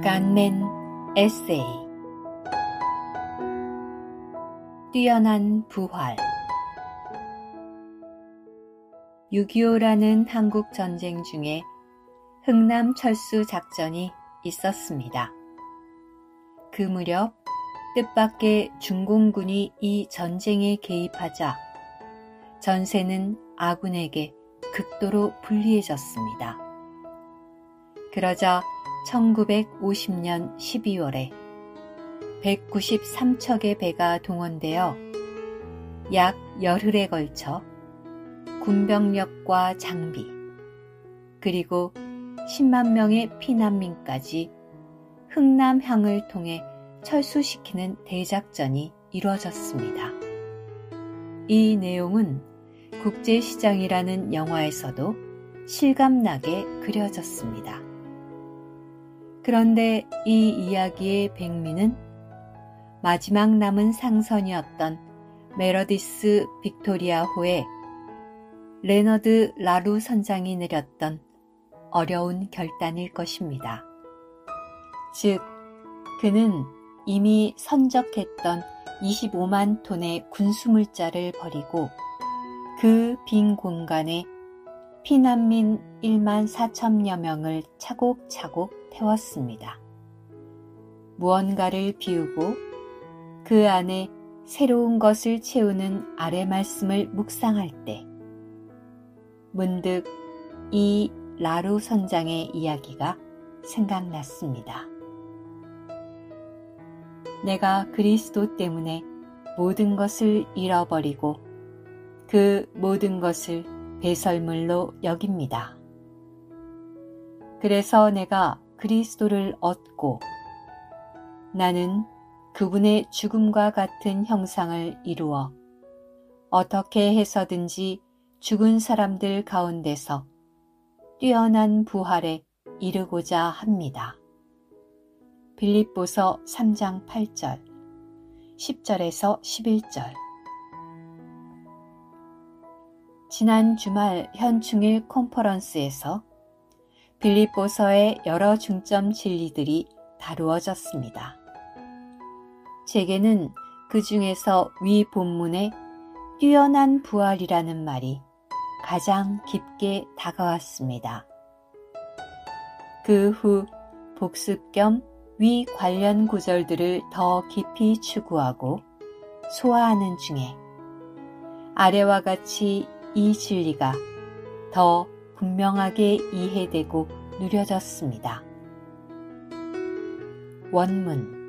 간멘 에세이 뛰어난 부활 6.25라는 한국 전쟁 중에 흥남 철수 작전이 있었습니다. 그 무렵 뜻밖의 중공군이 이 전쟁에 개입하자 전세는 아군에게 극도로 불리해졌습니다. 그러자 1950년 12월에 193척의 배가 동원되어 약 열흘에 걸쳐 군병력과 장비 그리고 10만 명의 피난민까지 흥남항을 통해 철수시키는 대작전이 이루어졌습니다. 이 내용은 국제시장이라는 영화에서도 실감나게 그려졌습니다. 그런데 이 이야기의 백미는 마지막 남은 상선이었던 메러디스 빅토리아호에 레너드 라루 선장이 내렸던 어려운 결단일 것입니다. 즉, 그는 이미 선적했던 25만 톤의 군수물자를 버리고 그 빈 공간에 피난민 1만 4천여 명을 차곡차곡 태웠습니다. 무언가를 비우고 그 안에 새로운 것을 채우는 아래 말씀을 묵상할 때 문득 이 라루 선장의 이야기가 생각났습니다. 내가 그리스도 때문에 모든 것을 잃어버리고 그 모든 것을 배설물로 여깁니다. 그래서 내가 그리스도를 얻고 나는 그분의 죽음과 같은 형상을 이루어 어떻게 해서든지 죽은 사람들 가운데서 뛰어난 부활에 이르고자 합니다. 빌립보서 3장 8절, 10절에서 11절. 지난 주말 현충일 컨퍼런스에서 빌립보서의 여러 중점 진리들이 다루어졌습니다. 제게는 그 중에서 위 본문의 뛰어난 부활이라는 말이 가장 깊게 다가왔습니다. 그 후 복습 겸 위 관련 구절들을 더 깊이 추구하고 소화하는 중에 아래와 같이 이 진리가 더 분명하게 이해되고 누려졌습니다. 원문.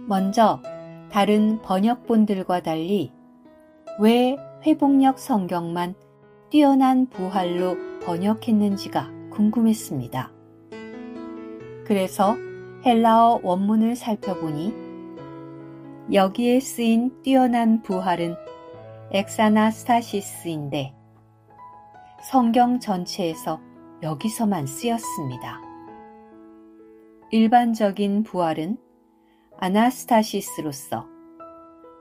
먼저 다른 번역본들과 달리 왜 회복력 성경만 뛰어난 부활로 번역했는지가 궁금했습니다. 그래서 헬라어 원문을 살펴보니 여기에 쓰인 뛰어난 부활은 엑사나스타시스인데 성경 전체에서 여기서만 쓰였습니다. 일반적인 부활은 아나스타시스로서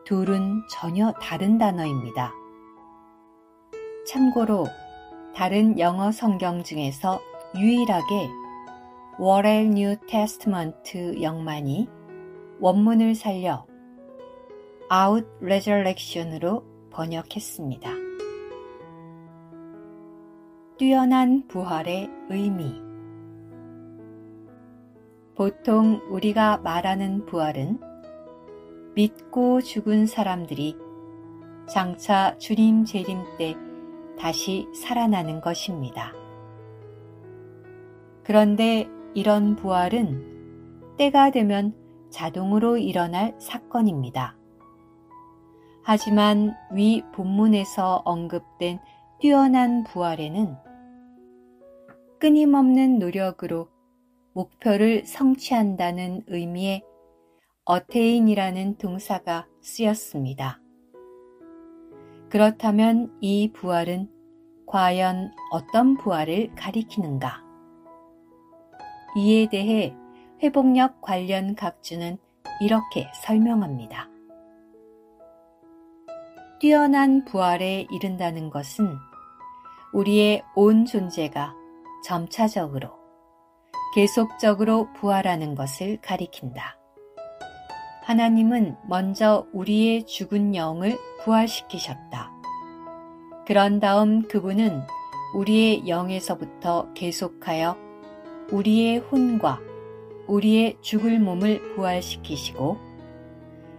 둘은 전혀 다른 단어입니다. 참고로 다른 영어 성경 중에서 유일하게 워렐 뉴 테스트먼트 영만이 원문을 살려 out resurrection으로 번역했습니다. 뛰어난 부활의 의미. 보통 우리가 말하는 부활은 믿고 죽은 사람들이 장차 주님 재림 때 다시 살아나는 것입니다. 그런데 이런 부활은 때가 되면 자동으로 일어날 사건입니다. 하지만 위 본문에서 언급된 뛰어난 부활에는 끊임없는 노력으로 목표를 성취한다는 의미의 어테인이라는 동사가 쓰였습니다. 그렇다면 이 부활은 과연 어떤 부활을 가리키는가? 이에 대해 회복력 관련 각주는 이렇게 설명합니다. 뛰어난 부활에 이른다는 것은 우리의 온 존재가 점차적으로 계속적으로 부활하는 것을 가리킨다. 하나님은 먼저 우리의 죽은 영을 부활시키셨다. 그런 다음 그분은 우리의 영에서부터 계속하여 우리의 혼과 우리의 죽을 몸을 부활시키시고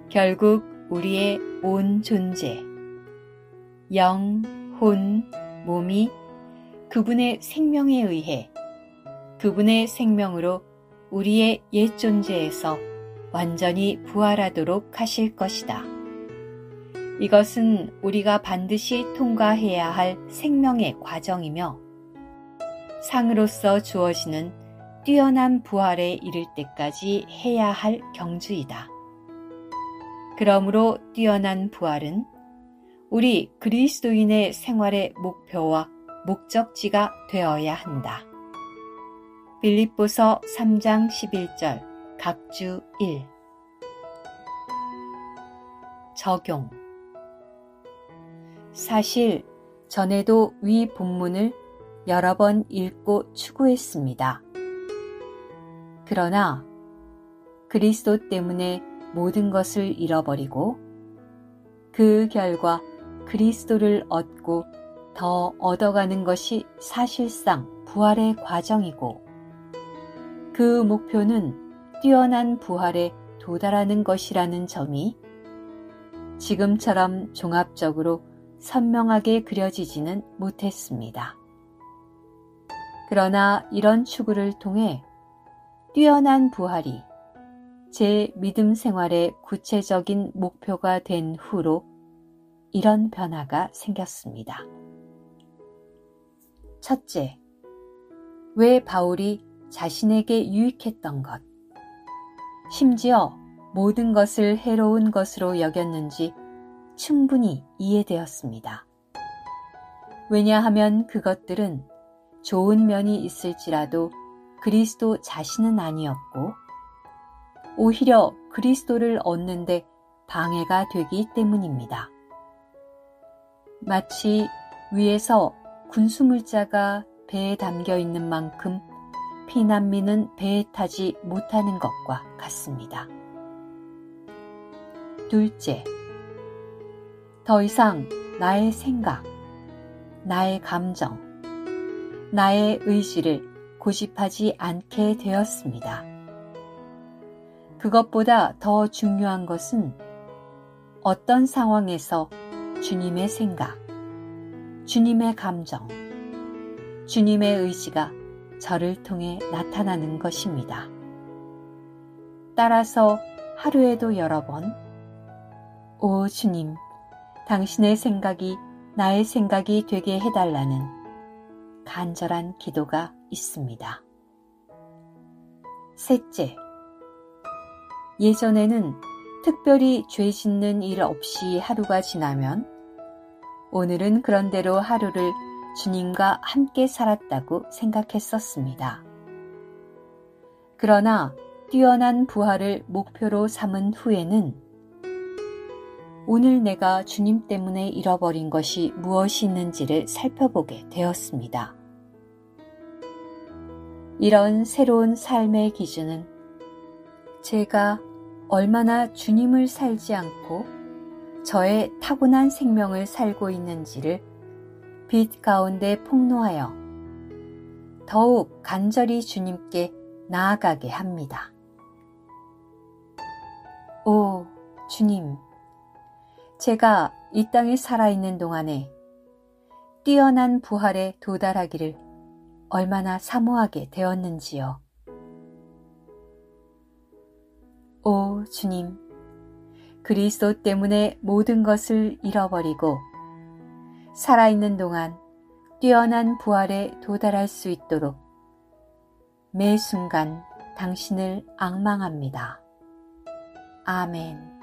결국 우리의 온 존재, 영, 혼, 몸이 그분의 생명에 의해 그분의 생명으로 우리의 옛 존재에서 완전히 부활하도록 하실 것이다. 이것은 우리가 반드시 통과해야 할 생명의 과정이며 상으로서 주어지는 뛰어난 부활에 이를 때까지 해야 할 경주이다. 그러므로 뛰어난 부활은 우리 그리스도인의 생활의 목표와 목적지가 되어야 한다. 빌립보서 3장 11절 각주 1. 적용. 사실 전에도 위 본문을 여러 번 읽고 추구했습니다. 그러나 그리스도 때문에 모든 것을 잃어버리고 그 결과 그리스도를 얻고 더 얻어가는 것이 사실상 부활의 과정이고 그 목표는 뛰어난 부활에 도달하는 것이라는 점이 지금처럼 종합적으로 선명하게 그려지지는 못했습니다. 그러나 이런 추구를 통해 뛰어난 부활이 제 믿음 생활의 구체적인 목표가 된 후로 이런 변화가 생겼습니다. 첫째, 왜 바울이 자신에게 유익했던 것, 심지어 모든 것을 해로운 것으로 여겼는지 충분히 이해되었습니다. 왜냐하면 그것들은 좋은 면이 있을지라도 그리스도 자신은 아니었고 오히려 그리스도를 얻는데 방해가 되기 때문입니다. 마치 위에서 군수물자가 배에 담겨 있는 만큼 피난민은 배에 타지 못하는 것과 같습니다. 둘째, 더 이상 나의 생각, 나의 감정, 나의 의지를 고집하지 않게 되었습니다. 그것보다 더 중요한 것은 어떤 상황에서 주님의 생각, 주님의 감정, 주님의 의지가 저를 통해 나타나는 것입니다. 따라서 하루에도 여러 번, 오 주님, 당신의 생각이 나의 생각이 되게 해달라는 간절한 기도가 있습니다. 셋째, 예전에는 특별히 죄 짓는 일 없이 하루가 지나면 오늘은 그런대로 하루를 주님과 함께 살았다고 생각했었습니다. 그러나 뛰어난 부활을 목표로 삼은 후에는 오늘 내가 주님 때문에 잃어버린 것이 무엇이 있는지를 살펴보게 되었습니다. 이런 새로운 삶의 기준은 제가 얼마나 주님을 살지 않고 저의 타고난 생명을 살고 있는지를 빛 가운데 폭로하여 더욱 간절히 주님께 나아가게 합니다. 오 주님, 제가 이 땅에 살아있는 동안에 뛰어난 부활에 도달하기를 얼마나 사모하게 되었는지요. 오 주님, 그리스도 때문에 모든 것을 잃어버리고 살아있는 동안 뛰어난 부활에 도달할 수 있도록 매 순간 당신을 앙망합니다. 아멘.